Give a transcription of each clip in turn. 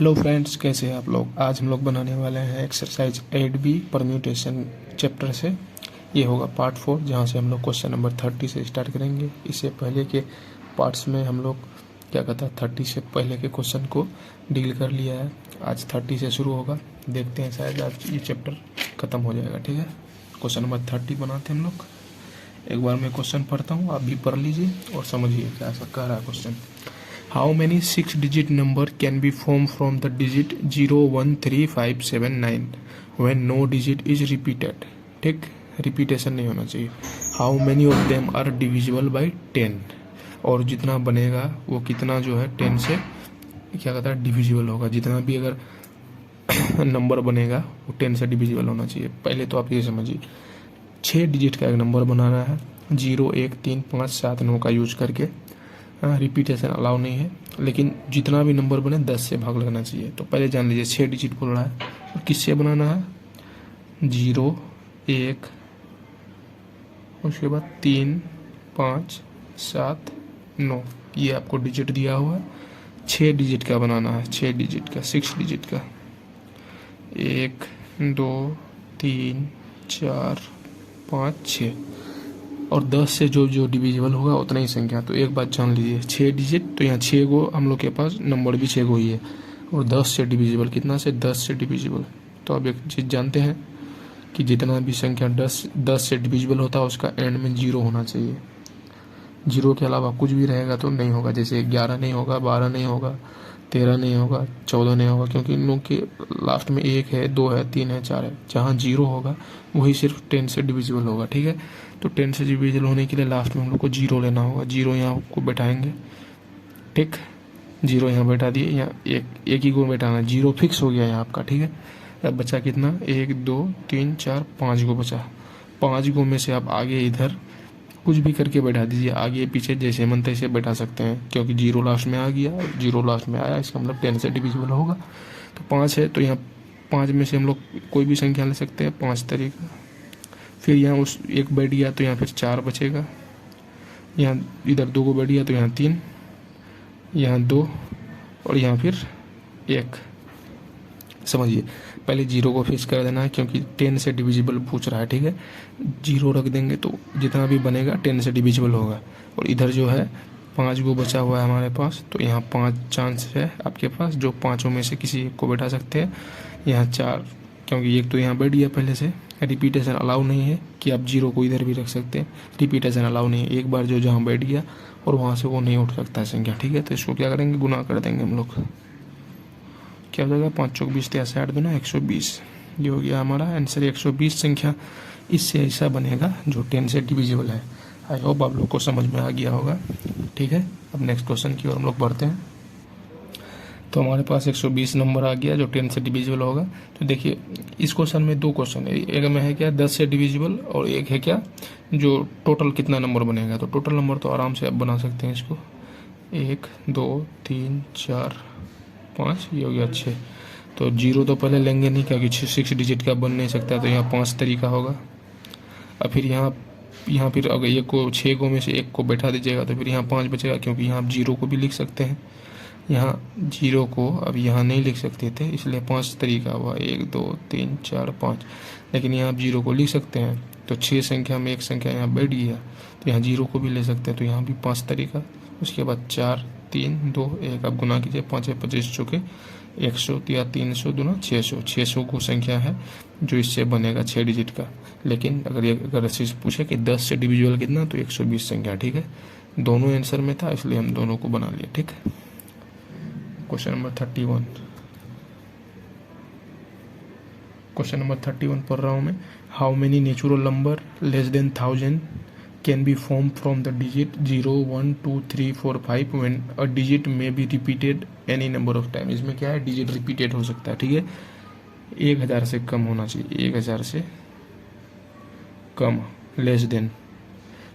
Hello friends, कैसे हैं आप लोग। आज हम लोग बनाने वाले हैं एक्सरसाइज 8B परम्यूटेशन चैप्टर से। ये होगा पार्ट 4, जहाँ से हम लोग क्वेश्चन नंबर 30 से स्टार्ट करेंगे। इससे पहले के पार्ट्स में हम लोग क्या कहता है 30 से पहले के क्वेश्चन को डील कर लिया है। आज 30 से शुरू होगा, देखते हैं शायद आज ये चैप्टर ख़त्म हो जाएगा। ठीक है, क्वेश्चन नंबर 30 बनाते हैं हम लोग। एक बार मैं क्वेश्चन पढ़ता हूँ, आप भी पढ़ लीजिए और समझिए क्या कह रहा है question. How many 6-digit number can be formed from the digit 0, 1, 3, 5, 7, 9 when no digit is repeated? ठीक, रिपीटेशन नहीं होना चाहिए। How many of them are divisible by 10? और जितना बनेगा वो कितना जो है 10 से क्या कहता है डिविजिबल होगा। जितना भी अगर नंबर बनेगा वो 10 से डिविजिबल होना चाहिए। पहले तो आप ये समझिए 6 डिजिट का एक नंबर बनाना है, 0, 1, 3, 5, 7, 9 का यूज करके। रिपीटेशन अलाउ नहीं है, लेकिन जितना भी नंबर बने 10 से भाग लगना चाहिए। तो पहले जान लीजिए 6 डिजिट बोल रहा है और किससे बनाना है, 0, 1, उसके बाद 3, 5, 7, 9, ये आपको डिजिट दिया हुआ है। 6 डिजिट का बनाना है, 6 डिजिट का, 6 डिजिट का। 1, 2, 3, 4, 5, 6 और 10 से जो जो डिविजिबल होगा उतना ही संख्या। तो एक बात जान लीजिए 6 डिजिट, तो यहाँ 6 गो हम लोग के पास नंबर भी 6 गो ही है। और 10 से डिविजिबल कितना से 10 से डिविजिबल। तो अब एक चीज़ जानते हैं कि जितना भी संख्या 10 से डिविजिबल होता है उसका एंड में 0 होना चाहिए। 0 के अलावा कुछ भी रहेगा तो नहीं होगा। जैसे 11 नहीं होगा, 12 नहीं होगा, 13 नहीं होगा, 14 नहीं होगा, क्योंकि इन लोग के लास्ट में 1 है, 2 है, 3 है, 4 है। जहाँ 0 होगा वही सिर्फ 10 से डिविजिबल होगा। ठीक है, तो 10 से डिविजिबल होने के लिए लास्ट में हम लोग को 0 लेना होगा। 0 यहाँ को बैठाएंगे। ठीक, 0 यहाँ बैठा दिए, यहाँ एक ही को बैठाना, 0 फिक्स हो गया यहाँ आपका। ठीक है, अब बचा कितना, 1, 2, 3, 4, 5 गो बचा। 5 गो में से आप आगे इधर कुछ भी करके बैठा दीजिए, आगे पीछे जैसे मन तैसे बैठा सकते हैं, क्योंकि 0 लास्ट में आ गया। 0 लास्ट में आया इसका मतलब 10 से डिविजिबल होगा। तो 5 है, तो यहाँ 5 में से हम लोग कोई भी संख्या ले सकते हैं, 5 तरीका। फिर यहाँ उस एक बैठ गया तो यहाँ फिर 4 बचेगा। यहाँ इधर 2 को बैठ गया तो यहाँ 3, यहाँ 2 और यहाँ फिर 1। समझिए, पहले 0 को फिक्स कर देना है क्योंकि 10 से डिविजिबल पूछ रहा है। ठीक है, 0 रख देंगे तो जितना भी बनेगा 10 से डिविजिबल होगा। और इधर जो है 5 गो बचा हुआ है हमारे पास, तो यहाँ 5 चांस है आपके पास, जो 5 में से किसी एक को बैठा सकते हैं। यहाँ 4, क्योंकि एक तो यहाँ बैठ गया पहले से। रिपीटेशन अलाउ नहीं है कि आप 0 को इधर भी रख सकते हैं, रिपीटेशन अलाउ नहीं है। एक बार जो जहाँ बैठ गया और वहाँ से वो नहीं उठ सकता है संख्या। ठीक है, तो इसको क्या करेंगे, गुना कर देंगे हम लोग। क्या हो जाएगा, 5 चौक 20, 8 दूना 120। ये हो गया हमारा आंसर 120 संख्या। इससे ऐसा बनेगा जो 10 से डिविजिबल है। आई होप आप लोग को समझ में आ गया होगा। ठीक है, अब नेक्स्ट क्वेश्चन की ओर हम लोग बढ़ते हैं। तो हमारे पास 120 नंबर आ गया जो 10 से डिविजिबल होगा। तो देखिए इस क्वेश्चन में 2 क्वेश्चन है, एक में है क्या 10 से डिविजिबल और एक है क्या जो टोटल कितना नंबर बनेगा। तो टोटल नंबर तो आराम से आप बना सकते हैं इसको, 1, 2, 3, 4, 5, ये हो गया 6। तो 0 तो पहले लेंगे नहीं क्योंकि 6 डिजिट का बन नहीं सकता, तो यहाँ 5 तरीका होगा। और फिर यहाँ फिर अगर एक को 6 को में से एक को बैठा दीजिएगा तो फिर यहाँ 5 बचेगा, क्योंकि यहाँ आप 0 को भी लिख सकते हैं। यहाँ 0 को अब यहाँ नहीं लिख सकते थे, इसलिए 5 तरीका हुआ, 1, 2, 3, 4, 5। लेकिन यहाँ आप 0 को लिख सकते हैं, तो 6 संख्या में एक संख्या यहाँ बैठ गया, तो यहाँ 0 को भी ले सकते हैं, तो यहाँ भी 5 तरीका। उसके बाद 4, 3, 2, 1 आप गुना कीजिए, 5 है 25 चौके 100 या 300 दूना 600। 600 को संख्या है जो इससे बनेगा 6 डिजिट का। लेकिन अगर चीज़ पूछे कि 10 से डिविजिबल कितना, तो 120 संख्या। ठीक है, दोनों आंसर में था इसलिए हम दोनों को बना लिए। ठीक है, क्वेश्चन नंबर 31। क्वेश्चन नंबर 31 पढ़ रहा हूँ मैं। How many natural number less than 1000 can be form from the digit 0, 1, 2, 3, 4, 5 when a digit may be repeated any number of time. इसमें क्या है, डिजिट रिपीटेड हो सकता है। ठीक है, 1000 से कम होना चाहिए, 1000 से कम, लेस देन।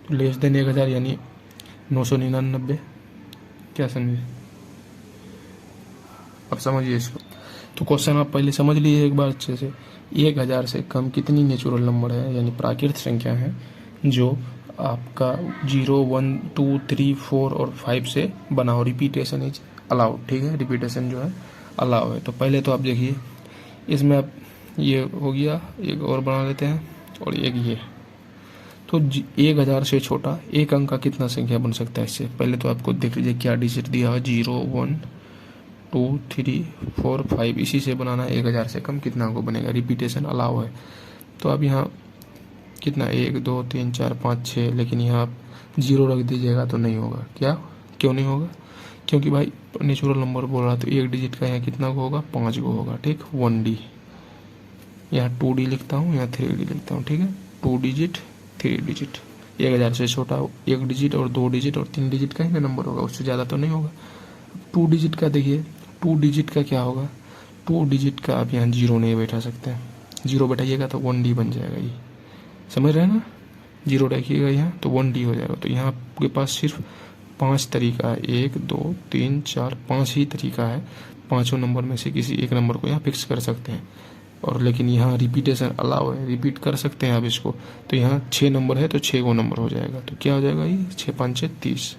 तो लेस देन 1000 यानी 999। क्या समझे, अब समझिए इसको। तो क्वेश्चन आप पहले समझ लीजिए एक बार अच्छे से। 1000 से कम कितनी नेचुरल नंबर है, यानी प्राकृतिक संख्या है जो आपका 0, 1, 2, 3, 4 और 5 से बना हो। Repetition is allowed. ठीक है, रिपीटेशन जो है अलाउ है। तो पहले तो आप देखिए इसमें आप ये हो गया, एक और बना लेते हैं और एक ये। तो 1000 से छोटा एक अंक का कितना संख्या बन सकता है इससे? पहले तो आपको देख लीजिए क्या डिजिट दिया है, 0 1 2 3 4 5, इसी से बनाना है। 1000 से कम कितना अंक बनेगा? रिपीटेशन अलाउ है। तो अब यहाँ कितना 1 2 3 4 5 6, लेकिन यहाँ आप 0 रख दीजिएगा तो नहीं होगा। क्या क्यों नहीं होगा? क्योंकि भाई नेचुरल नंबर बोल रहा है, तो एक डिजिट का यहाँ कितना को होगा? 5 को होगा। ठीक, 1D, यहाँ 2D लिखता हूँ, यहाँ 3D लिखता हूँ। ठीक है, 2 डिजिट 3 डिजिट। 1000 से छोटा एक डिजिट और 2 डिजिट और 3 डिजिट का ही ना नंबर होगा, उससे ज़्यादा तो नहीं होगा। 2 डिजिट का देखिए, 2 डिजिट का क्या होगा? 2 डिजिट का आप यहाँ 0 नहीं बैठा सकते हैं। 0 बैठाइएगा तो 1D बन जाएगा। ये समझ रहे हैं ना? 0 रखिएगा यहाँ तो 1D हो जाएगा। तो यहाँ आपके पास सिर्फ 5 तरीका है, 1 2 3 4 5 ही तरीका है। पाँचों नंबर में से किसी एक नंबर को यहाँ फिक्स कर सकते हैं। और लेकिन यहाँ रिपीटेशन अलाउ है, रिपीट कर सकते हैं आप इसको। तो यहाँ 6 नंबर है तो 6 गो नंबर हो जाएगा। तो क्या हो जाएगा? ये 6 5 6 30।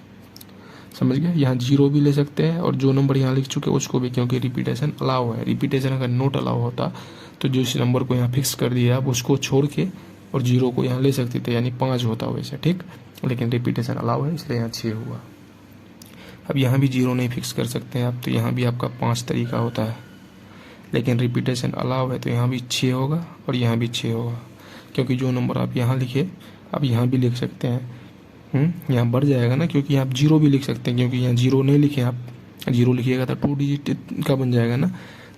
समझ गया? यहाँ 0 भी ले सकते हैं और जो नंबर यहाँ लिख चुके उसको भी, क्योंकि रिपीटेशन अलाउ है। रिपीटेशन अगर नोट अलाउ होता तो जिस नंबर को यहाँ फिक्स कर दिया आप उसको छोड़ के और 0 को यहाँ ले सकते थे, यानी 5 होता वैसे। ठीक, लेकिन रिपीटेशन अलाउ है इसलिए यहाँ 6 हुआ। अब यहाँ भी 0 नहीं फिक्स कर सकते हैं आप, तो यहाँ भी आपका 5 तरीका होता है, लेकिन रिपीटेशन अलाउ है तो यहाँ भी 6 होगा और यहाँ भी 6 होगा। क्योंकि जो नंबर आप यहाँ लिखे आप यहाँ भी लिख सकते हैं। यहाँ बढ़ जाएगा ना, क्योंकि आप 0 भी लिख सकते हैं, क्योंकि यहाँ 0 नहीं लिखे आप। 0 लिखिएगा तो 2 डिजिट का बन जाएगा ना,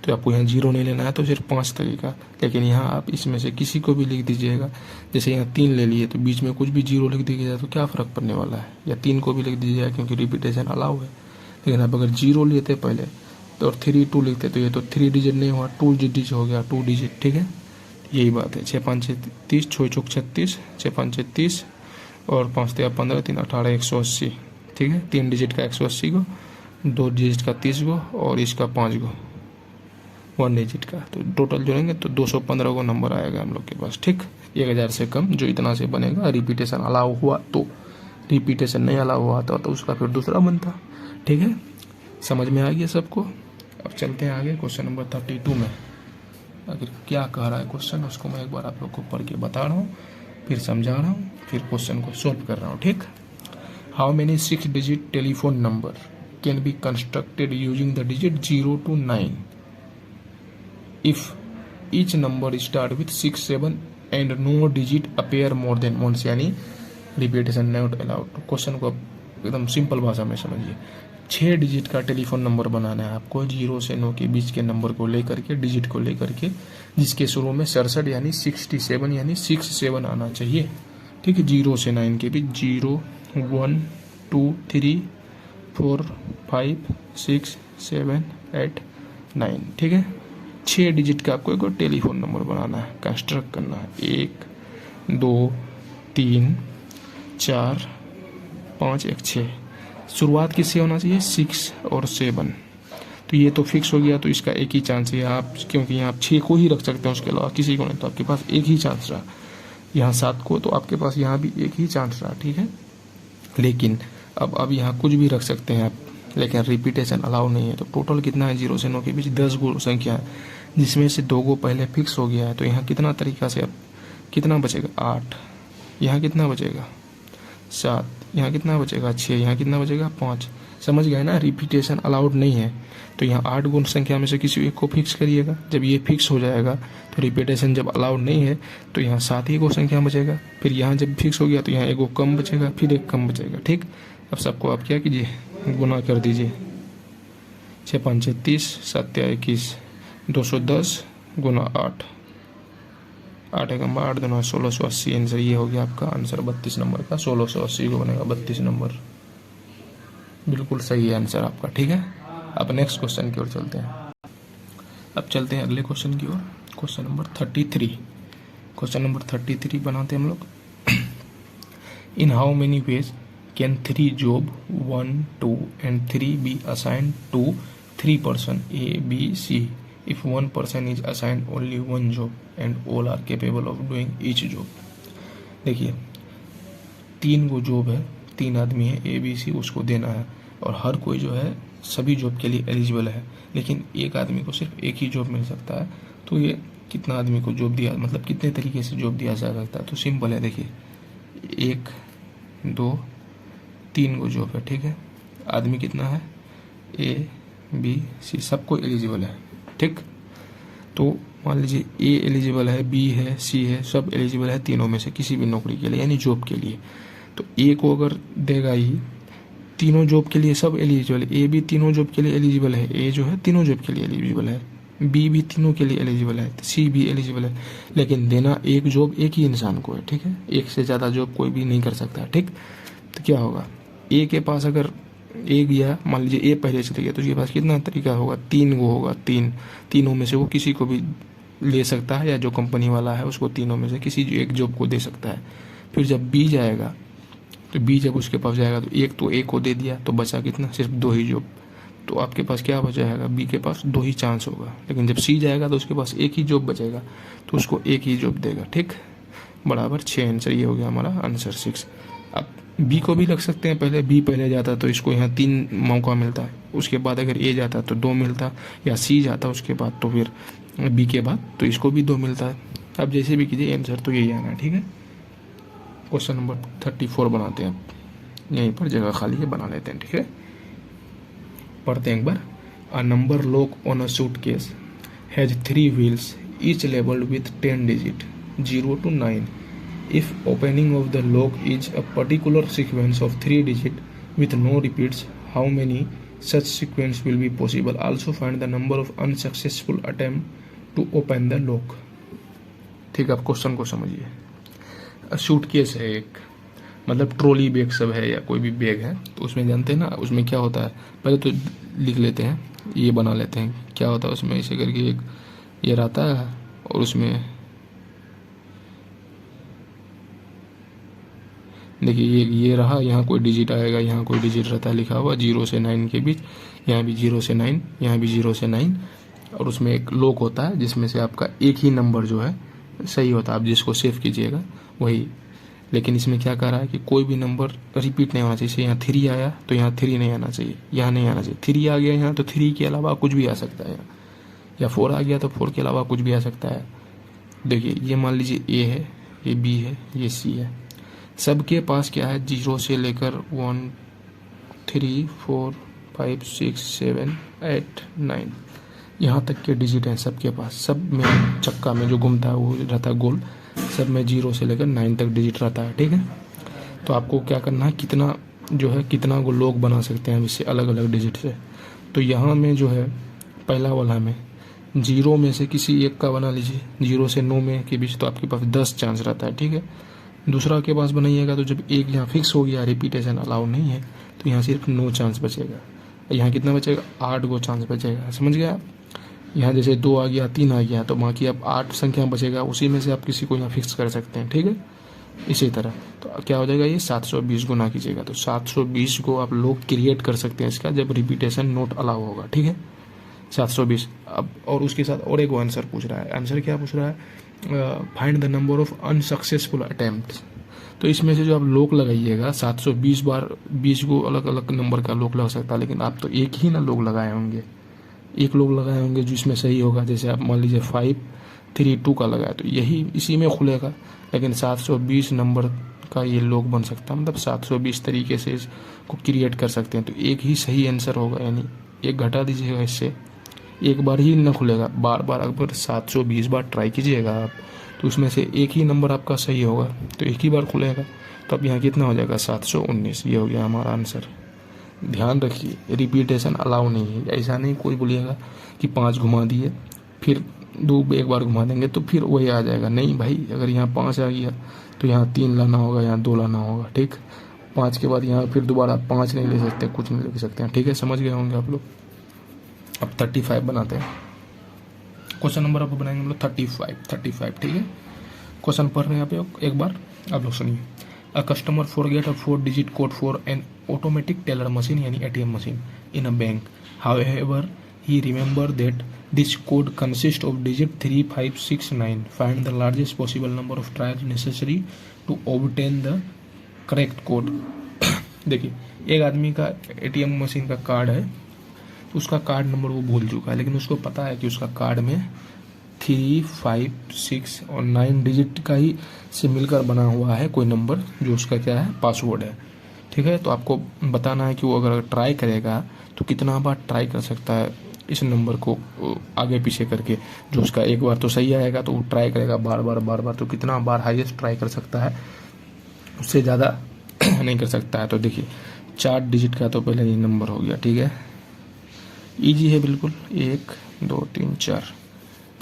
तो आपको यहाँ 0 नहीं लेना है, तो सिर्फ 5 तरीका। लेकिन यहाँ आप इसमें से किसी को भी लिख दीजिएगा। जैसे यहाँ 3 ले लिए तो बीच में कुछ भी 0 लिख दीजिएगा तो क्या फ़र्क पड़ने वाला है? या 3 को भी लिख दीजिएगा, क्योंकि रिपीटेशन अलाउ है। लेकिन आप अगर 0 लेते पहले तो और 3 2 लिखते तो ये तो 3 डिजिट नहीं हुआ, 2 डिजिट हो गया, 2 डिजिट। ठीक है, यही बात है। 6 5 6 30, 6 चौक 36, 6 5 6 30 और 5 3 15 3 18 180। ठीक है, 3 डिजिट का 180 गो, 2 डिजिट का 30 गो और इसका 5 गो 1 डिजिट का। तो टोटल जोड़ेंगे तो 215 गो नंबर आएगा हम लोग के पास। ठीक, 1000 से कम जो इतना से बनेगा। रिपीटेशन अलाउ हुआ तो, रिपीटेशन नहीं अलाउ हुआ था तो उसका फिर दूसरा बनता। ठीक है, समझ में आ गया सबको? अब चलते हैं आगे क्वेश्चन नंबर 32 में। अगर क्या कह रहा है क्वेश्चन उसको मैं एक बार आप लोग को पढ़ के बता रहा हूँ, फिर समझा रहा हूँ, फिर क्वेश्चन को सोल्व कर रहा हूँ। ठीक, how many 6 digit telephone number can be constructed using the digit 0 to 9 if each number start with 6 7 and no digit appear more than once, यानी रिपीटेशन नॉट अलाउड। क्वेश्चन को एकदम सिंपल भाषा में समझिए। 6 डिजिट का टेलीफोन नंबर बनाना है आपको, 0 से 9 के बीच के नंबर को लेकर के, डिजिट को लेकर के, जिसके शुरू में 67 यानी 67 यानी 67 आना चाहिए। ठीक है, 0 से 9 के बीच 0 1 2 3 4 5 6 7 8 9। ठीक है, 6 डिजिट का आपको एक टेलीफोन नंबर बनाना है, कंस्ट्रक्ट करना है। 1 2 3 4 5 1 6। शुरुआत किससे होना चाहिए? 6 और 7। तो ये तो फिक्स हो गया, तो इसका एक ही चांस है आप, क्योंकि यहाँ आप 6 को ही रख सकते हैं, उसके अलावा किसी को नहीं। तो आपके पास एक ही चांस रहा, यहाँ 7 को, तो आपके पास यहाँ भी एक ही चांस रहा। ठीक है, लेकिन अब यहाँ कुछ भी रख सकते हैं आप, लेकिन रिपीटेशन अलाउ नहीं है। तो टोटल कितना है? 0 से 9 के बीच 10 गो संख्या है, जिसमें से 2 गो पहले फिक्स हो गया है। तो यहाँ कितना तरीका से अब कितना बचेगा? 8। यहाँ कितना बचेगा? 7। यहाँ कितना बचेगा? 6। यहाँ कितना बचेगा? 5। समझ गए ना? रिपीटेशन अलाउड नहीं है। तो यहाँ 8 गुण संख्या में से किसी एक को फिक्स करिएगा। जब ये फिक्स हो जाएगा तो रिपीटेशन जब अलाउड नहीं है तो यहाँ 7 ही को संख्या बचेगा। फिर यहाँ जब फिक्स हो गया तो यहाँ एक कम बचेगा, फिर एक कम बचेगा। ठीक, अब सबको आप क्या कीजिए? गुना कर दीजिए। 6 5 6 30, 7 21, 210 गुना 8, 8 1 8 2 1680। आंसर ये हो गया आपका आंसर 32 नंबर का। 1680 को बनेगा 32 नंबर। बिल्कुल सही है आंसर आपका। ठीक है, अब नेक्स्ट क्वेश्चन की ओर चलते हैं। अब चलते हैं अगले क्वेश्चन की ओर, क्वेश्चन नंबर 33। क्वेश्चन नंबर 33 बनाते हैं हम लोग। In how many ways can 3 job 1 2 and 3 be assigned to 3 person A B C if one person is assigned only one job and all are capable of doing each job। देखिए 3 गो job है, 3 आदमी है A B C, उसको देना है। और हर कोई जो है सभी जॉब के लिए एलिजिबल है, लेकिन एक आदमी को सिर्फ एक ही जॉब मिल सकता है। तो ये कितना आदमी को जॉब दिया, मतलब कितने तरीके से जॉब दिया जा सकता है? तो सिंपल है, देखिए 1 2 3 को जॉब है, ठीक है। आदमी कितना है? A B C सबको एलिजिबल है, ठीक। तो मान लीजिए A एलिजिबल है, B है, C है, सब एलिजिबल है तीनों में से किसी भी नौकरी के लिए, यानी जॉब के लिए। तो A को अगर देगा ही, तीनों जॉब के लिए सब एलिजिबल है, A भी तीनों जॉब के लिए एलिजिबल है, A जो है तीनों जॉब के लिए एलिजिबल है, B भी तीनों के लिए एलिजिबल है, C भी एलिजिबल है, लेकिन देना एक जॉब एक ही इंसान को है, ठीक है। एक से ज़्यादा जॉब कोई भी नहीं कर सकता, ठीक। तो क्या होगा, A के पास अगर A गया, मान लीजिए A पहले चले गया, तो उसके पास कितना तरीका होगा? 3 वो होगा, तीनों में से वो किसी को भी ले सकता है, या जो कंपनी वाला है उसको तीनों में से किसी एक जॉब को दे सकता है। फिर जब B जाएगा, तो B जब उसके पास जाएगा तो एक तो A को दे दिया, तो बचा कितना? सिर्फ 2 ही जॉब। तो आपके पास क्या बचाएगा? B के पास 2 ही चांस होगा। लेकिन जब C जाएगा तो उसके पास एक ही जॉब बचेगा, तो उसको एक ही जॉब देगा, ठीक। बराबर 6 आंसर, ये हो गया हमारा आंसर 6। अब B को भी लग सकते हैं, पहले B पहले जाता तो इसको यहाँ 3 मौका मिलता है, उसके बाद अगर A जाता तो 2 मिलता, या C जाता उसके बाद तो फिर B के बाद तो इसको भी 2 मिलता है। अब जैसे भी कीजिए आंसर तो यही आना है, ठीक है। क्वेश्चन नंबर 34 बनाते हैं, यहीं पर जगह खाली है, बना लेते हैं, ठीक है। पढ़ते हैं एक बार। A number lock on a suitcase has 3 wheels each labelled with 10 digit 0 to 9. If opening of the lock is a particular sequence of 3 digit with no repeats, how many such sequence will be possible? Also find the number of unsuccessful attempt to open the lock. ठीक है, आप question को समझिए। Suitcase है एक, मतलब trolley bag सब है, या कोई भी बैग है, तो उसमें जानते हैं ना, उसमें क्या होता है, पहले तो लिख लेते हैं, ये बना लेते हैं क्या होता है उसमें। ऐसे करके एक ये रहता है, और उसमें देखिए ये रहा, यहाँ कोई डिजिट आएगा, यहाँ कोई डिजिट रहता है लिखा हुआ 0 से 9 के बीच, यहाँ भी 0 से 9, यहाँ भी 0 से 9, और उसमें एक लॉक होता है जिसमें से आपका एक ही नंबर जो है सही होता है, आप जिसको सेव कीजिएगा वही। लेकिन इसमें क्या कह रहा है कि कोई भी नंबर रिपीट नहीं होना चाहिए। जैसे यहाँ 3 आया तो यहाँ 3 नहीं आना चाहिए, यहाँ नहीं आना चाहिए। 3 आ गया यहाँ तो 3 के अलावा कुछ भी आ सकता है, या 4 आ गया तो 4 के अलावा कुछ भी आ सकता है। देखिए ये मान लीजिए A है, ये B है, ये C है, सबके पास क्या है 0 से लेकर 1 3 4 5 6 7 8 9 यहाँ तक के डिजिट हैं सबके पास। सब में चक्का में जो घूमता है वो रहता है गोल, सब में 0 से लेकर 9 तक डिजिट रहता है, ठीक है। तो आपको क्या करना है, कितना जो है कितना को लोग बना सकते हैं इससे अलग अलग डिजिट से। तो यहाँ में जो है पहला वाला में 0 में से किसी एक का बना लीजिए, 0 से 9 में के बीच, तो आपके पास 10 चांस रहता है, ठीक है। दूसरा के पास बनाइएगा तो जब एक यहाँ फिक्स हो गया, रिपीटेशन अलाउ नहीं है, तो यहाँ सिर्फ 9 चांस बचेगा। यहाँ कितना बचेगा? 8 गो चांस बचेगा, समझ गया आप। यहाँ जैसे 2 आ गया, 3 आ गया, तो बाकी अब 8 संख्या बचेगा, उसी में से आप किसी को यहाँ फिक्स कर सकते हैं, ठीक है। इसी तरह तो क्या हो जाएगा, ये 720 गुना कीजिएगा तो 720 को आप लोग क्रिएट कर सकते हैं इसका, जब रिपीटेशन नोट अलाउ होगा, ठीक है। 720। अब और उसके साथ और एक आंसर पूछ रहा है। आंसर क्या पूछ रहा है? Find the number of unsuccessful attempts. तो इसमें से जो आप लोक लगाइएगा 720 बार 20 को अलग अलग नंबर का लोक लग सकता है, लेकिन आप तो एक ही ना लोक लगाए होंगे, एक लोक लगाए होंगे जो इसमें सही होगा। जैसे आप मान लीजिए 5 3 2 का लगाए तो यही इसी में खुलेगा, लेकिन 720 नंबर का ये लोक बन सकता है, मतलब 720 तरीके से इसको क्रिएट कर सकते हैं। तो एक ही सही आंसर होगा, यानी एक घटा दीजिएगा, इससे एक बार ही ना खुलेगा, बार बार अगर 720 बार ट्राई कीजिएगा आप तो उसमें से एक ही नंबर आपका सही होगा, तो एक ही बार खुलेगा। तो अब यहाँ कितना हो जाएगा? 719। ये हो गया हमारा आंसर। ध्यान रखिए रिपीटेशन अलाउ नहीं है, ऐसा नहीं कोई बोलिएगा कि 5 घुमा दिए फिर 2 एक बार घुमा देंगे तो फिर वही आ जाएगा, नहीं भाई। अगर यहाँ 5 आ गया तो यहाँ 3 लाना होगा, यहाँ 2 लाना होगा, ठीक। 5 के बाद यहाँ फिर दोबारा 5 नहीं ले सकते, कुछ नहीं ले सकते हैं, ठीक है। समझ गए होंगे आप लोग। अब 35 बनाते हैं। क्वेश्चन नंबर आपको बनाएंगे हम लोग 35, ठीक है। क्वेश्चन पढ़ रहे हैं यहाँ पे एक बार आप लोग सुनिए। A customer forget a 4 digit code for an automatic teller machine यानी ATM machine in a bank. However he remember that this code consist of digit 3 5 6 9। Find the largest possible number of trials necessary to obtain the correct code. देखिए, एक आदमी का ATM machine का card है, उसका card number वो भूल चुका है, लेकिन उसको पता है कि उसका कार्ड में 3, 5, 6 और 9 डिजिट का ही से मिलकर बना हुआ है कोई नंबर, जो उसका क्या है, पासवर्ड है। ठीक है, तो आपको बताना है कि वो अगर ट्राई करेगा तो कितना बार ट्राई कर सकता है इस नंबर को आगे पीछे करके। जो उसका एक बार तो सही आएगा तो वो ट्राई करेगा बार बार, तो कितना बार हाईएस्ट ट्राई कर सकता है, उससे ज़्यादा नहीं कर सकता है। तो देखिए 4 डिजिट का तो पहले ये नंबर हो गया। ठीक है, इजी है बिल्कुल। 1, 2, 3,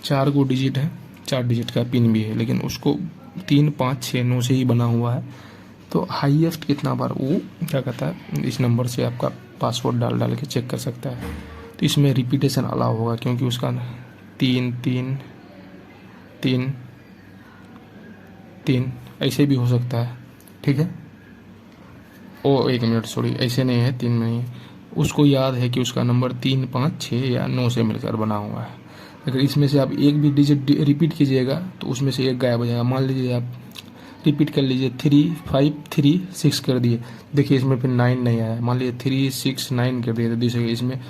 4 गो डिजिट है, 4 डिजिट का पिन भी है, लेकिन उसको 3, 5, 6, 9 से ही बना हुआ है। तो हाईएस्ट कितना बार वो क्या कहता है, इस नंबर से आपका पासवर्ड डाल के चेक कर सकता है। तो इसमें रिपीटेशन अलाउ होगा, क्योंकि उसका 3, 3, 3, 3 ऐसे भी हो सकता है। ठीक है, ओ 1 मिनट, सॉरी, ऐसे नहीं है, 3 नहीं। उसको याद है कि उसका नंबर 3, 5, 6 या 9 से मिलकर बना हुआ है। अगर इसमें से आप एक भी डिजिट रिपीट कीजिएगा तो उसमें से एक गायब हो जाएगा। मान लीजिए आप रिपीट कर लीजिए, 3, 5, 3, 6 कर दिए, देखिए इसमें फिर 9 नहीं आया। मान लीजिए 3, 6, 9 कर दिए तो देखिए इसमें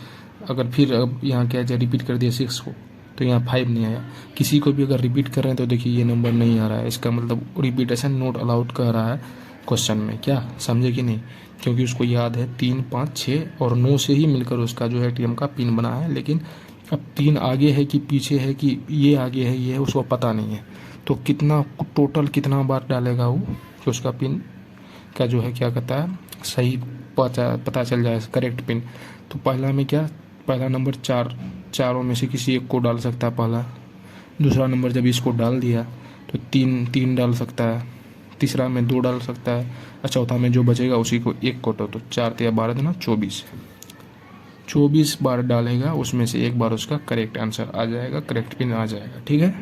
अगर फिर अब यहाँ क्या है, रिपीट कर दिया 6 को तो यहाँ 5 नहीं आया। किसी को भी अगर रिपीट कर रहे हैं तो देखिए ये नंबर नहीं आ रहा है, इसका मतलब रिपीटेशन नोट अलाउड कर रहा है क्वेश्चन में। क्या समझे कि नहीं? क्योंकि उसको याद है 3, 5, 6 और 9 से ही मिलकर उसका जो है एटीएम का पिन बना है, लेकिन अब 3 आगे है कि पीछे है कि ये आगे है ये है उसको पता नहीं है। तो कितना टोटल कितना बार डालेगा वो कि उसका पिन का जो है क्या कहता है सही पता चल जाए, करेक्ट पिन। तो पहला में क्या, पहला नंबर 4, चारों में से किसी एक को डाल सकता है पहला। दूसरा नंबर जब इसको डाल दिया तो 3 डाल सकता है, तीसरा में 2 डाल सकता है, और चौथा में जो बचेगा उसी को 1 कोटो। तो 4 या 12 देना 24 बार डालेगा, उसमें से एक बार उसका करेक्ट आंसर आ जाएगा, करेक्ट पिन आ जाएगा। ठीक है,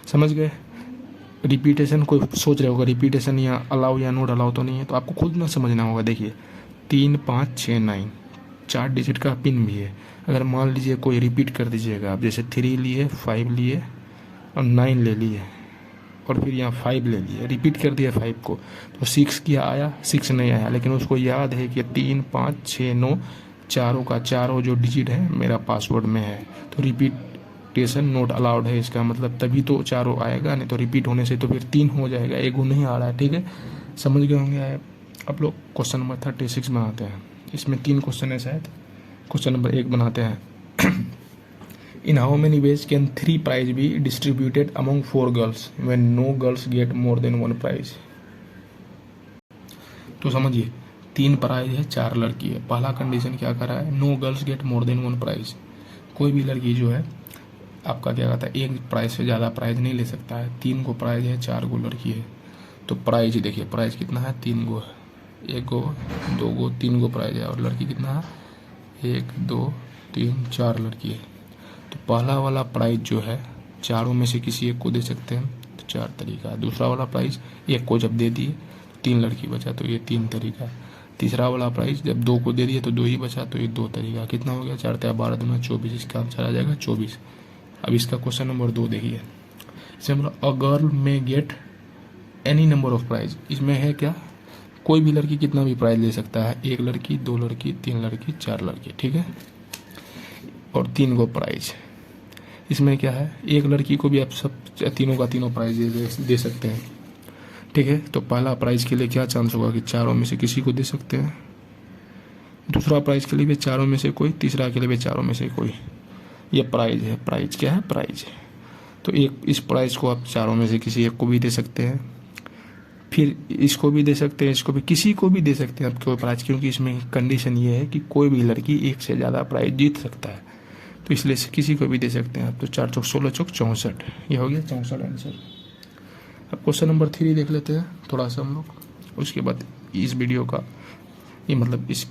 समझ गए? रिपीटेशन कोई सोच रहे होगा रिपीटेशन या अलाउ या नोट अलाउ तो नहीं है, तो आपको खुद ना समझना होगा। देखिए 3, 5, 6, 9 4 डिजिट का पिन भी है। अगर मान लीजिए कोई रिपीट कर दीजिएगा आप, जैसे 3 लिए, 5 लिए और 9 ले लिए और फिर यहाँ 5 ले लिए, रिपीट कर दिया 5 को, तो 6 क्या आया, 6 नहीं आया। लेकिन उसको याद है कि 3, 5, 6, 9 चारों का चारों जो डिजिट है मेरा पासवर्ड में है, तो रिपीटेशन नोट अलाउड है। इसका मतलब तभी तो चारों आएगा, नहीं तो रिपीट होने से तो फिर 3 हो जाएगा, 1 नहीं आ रहा है। ठीक है, समझ गए होंगे आप लोग। क्वेश्चन नंबर 36 बनाते हैं। इसमें 3 क्वेश्चन है शायद। क्वेश्चन नंबर 1 बनाते हैं। In how many ways can 3 prize be distributed among 4 girls when no girls get more than 1 prize? तो समझिए 3 प्राइज है, 4 लड़की है। पहला कंडीशन क्या कर रहा है, no girls get more than 1 prize. कोई भी लड़की जो है आपका क्या कहता है एक प्राइज से ज़्यादा प्राइज नहीं ले सकता है। 3 गो प्राइज है, 4 गो लड़की है, तो प्राइज देखिए प्राइज कितना है, 3 गो है, 1 गो, 2 गो, 3 गो प्राइज है। और लड़की कितना है, 1, 2, 3, 4 लड़की है। तो पहला वाला प्राइज जो है चारों में से किसी एक को दे सकते हैं, तो 4 तरीका है। दूसरा वाला प्राइज एक को जब दे दिए 3 लड़की बचा तो ये 3 तरीका है। तीसरा वाला प्राइज जब 2 को दे दिए तो 2 ही बचा, तो ये 2 तरीका। कितना हो गया, 4 या 12 दूना 24, इसका आंसर आ जाएगा 24। अब इसका क्वेश्चन नंबर 2 देखिए। इसमें a girl may get any number of prize. इसमें है क्या, कोई भी लड़की कितना भी प्राइज ले सकता है, 1 लड़की, 2 लड़की, 3 लड़की, 4 लड़की। ठीक है, और 3 गो प्राइज। इसमें क्या है, 1 लड़की को भी आप सब तीनों का तीनों प्राइज दे सकते हैं। ठीक है, तो पहला प्राइज के लिए क्या चांस होगा कि चारों में से किसी को दे सकते हैं, दूसरा प्राइज के लिए भी चारों में से कोई, तीसरा के लिए भी चारों में से कोई। ये प्राइज है, प्राइज क्या है, प्राइज है। तो एक इस प्राइज को आप चारों में से किसी एक को भी दे सकते हैं, फिर इसको भी दे सकते हैं, इसको भी, किसी को भी दे सकते हैं आप कोई प्राइज, क्योंकि इसमें कंडीशन ये है कि कोई भी लड़की 1 से ज़्यादा प्राइज जीत सकता है, तो इसलिए किसी को भी दे सकते हैं आप। तो 4 चौक 16 चौक 64, ये हो गया 64 आंसर। अब क्वेश्चन नंबर 3 देख लेते हैं थोड़ा सा हम लोग, उसके बाद इस वीडियो का ये मतलब इस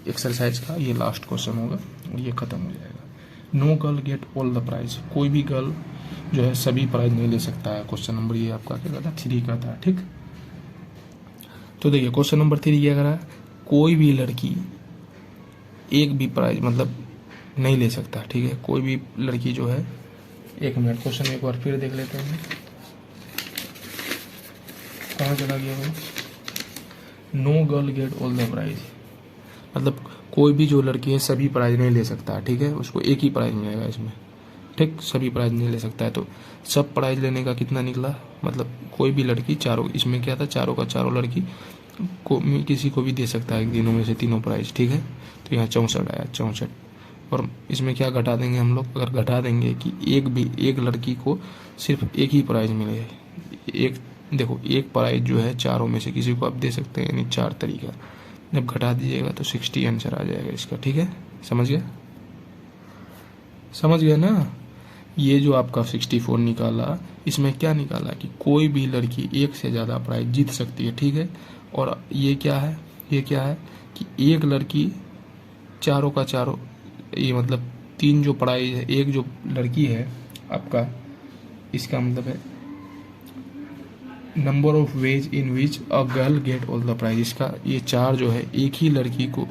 एक्सरसाइज का ये लास्ट क्वेश्चन होगा और ये खत्म हो जाएगा। No girl get all the prize. कोई भी गर्ल जो है सभी प्राइज नहीं ले सकता है। क्वेश्चन नंबर ये आपका क्या था, 3 का था। ठीक, तो देखिए क्वेश्चन नंबर 3 क्या करा, कोई भी लड़की एक भी प्राइज मतलब नहीं ले सकता। ठीक है, कोई भी लड़की जो है, 1 मिनट, क्वेश्चन एक बार फिर देख लेते हैं। कहाँ चला गया भाई, no girl get all the prize, मतलब कोई भी जो लड़की है सभी प्राइज नहीं ले सकता, ठीक है, उसको एक ही प्राइज मिलेगा इसमें, ठीक, सभी प्राइज नहीं ले सकता है। तो सब प्राइज लेने का कितना निकला, मतलब कोई भी लड़की चारों, इसमें क्या था, चारों का चारों लड़की को किसी को भी दे सकता है तीनों में से तीनों प्राइज, ठीक है। तो यहाँ 64 आया, 64। और इसमें क्या घटा देंगे हम लोग, अगर घटा देंगे कि एक लड़की को सिर्फ एक ही प्राइज मिले, एक, देखो एक प्राइज जो है चारों में से किसी को आप दे सकते हैं, यानी 4 तरीका, जब घटा दीजिएगा तो 60 आंसर आ जाएगा इसका, ठीक है, समझ गया, समझ गया ना। ये जो आपका 64 निकाला, इसमें क्या निकाला कि कोई भी लड़की एक से ज़्यादा प्राइज जीत सकती है, ठीक है। और ये क्या है, ये क्या है कि एक लड़की चारों का चारों, ये मतलब 3 जो प्राइज है, एक जो लड़की है आपका, इसका मतलब है number of ways in which a girl get all the prize, इसका ये 4 जो है एक ही लड़की को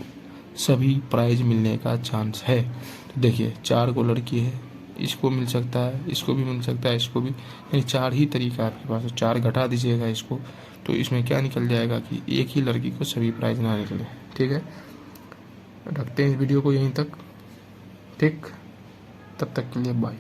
सभी प्राइज मिलने का चांस है। तो देखिए 4 को लड़की है, इसको मिल सकता है, इसको भी मिल सकता है, इसको भी, यानी 4 ही तरीका आपके पास। 4 घटा दीजिएगा इसको, तो इसमें क्या निकल जाएगा कि एक ही लड़की को सभी प्राइज ना निकले, ठीक है। रखते हैं इस वीडियो को यहीं तक, ठीक, तब तक के लिए बाय।